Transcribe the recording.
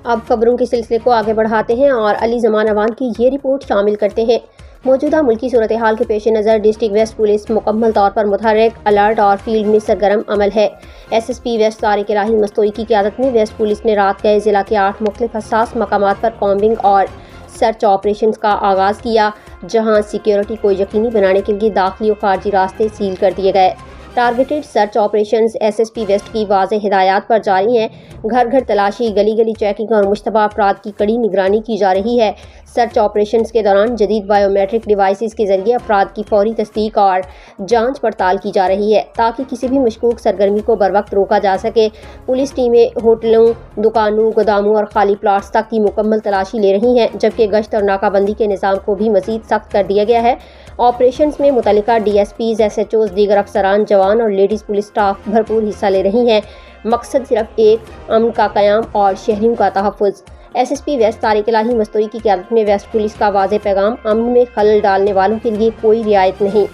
اب خبروں کے سلسلے کو آگے بڑھاتے ہیں اور علی زمان اوان کی یہ رپورٹ شامل کرتے ہیں۔ موجودہ ملکی صورتحال کے پیش نظر ڈسٹرکٹ ویسٹ پولیس مکمل طور پر متحرک، الرٹ اور فیلڈ میں سرگرم عمل ہے۔ S S P west Tariq Elahi Mastoi کی قیادت میں ویسٹ پولیس نے رات گئے ضلع کے 8 مختلف حساس مقامات پر کامبنگ اور سرچ آپریشنز کا آغاز کیا، جہاں سیکیورٹی کو یقینی بنانے کے لیے داخلی اور خارجی راستے سیل کر دیے گئے۔ Targeted search operations S S P west کی واضح ہدایات پر جاری ہیں۔ گھر گھر تلاشی، گلی گلی چیکنگ اور مشتبہ افراد کی کڑی نگرانی کی جا رہی ہے۔ سرچ آپریشنز کے دوران جدید بائیو میٹرک ڈیوائسز کے ذریعے افراد کی فوری تصدیق اور جانچ پڑتال کی جا رہی ہے تاکہ کسی بھی مشکوک سرگرمی کو بروقت روکا جا سکے۔ پولیس ٹیمیں ہوٹلوں، دکانوں، گوداموں اور خالی پلاٹس تک کی مکمل تلاشی لے رہی ہیں، جبکہ گشت اور ناکہ بندی کے نظام کو بھی مزید سخت کر دیا گیا ہے۔ آپریشنز میں متعلقہ D S Ps, S H Os, دیگر افسران، جوان اور لیڈیز پولیس سٹاف بھرپور حصہ لے رہی ہیں۔ مقصد صرف ایک، امن کا قیام اور شہریوں کا تحفظ۔ S S P west Tariq Elahi Mastoi کی قیادت میں ویسٹ پولیس کا واضح پیغام: امن میں خلل ڈالنے والوں کے لیے کوئی رعایت نہیں۔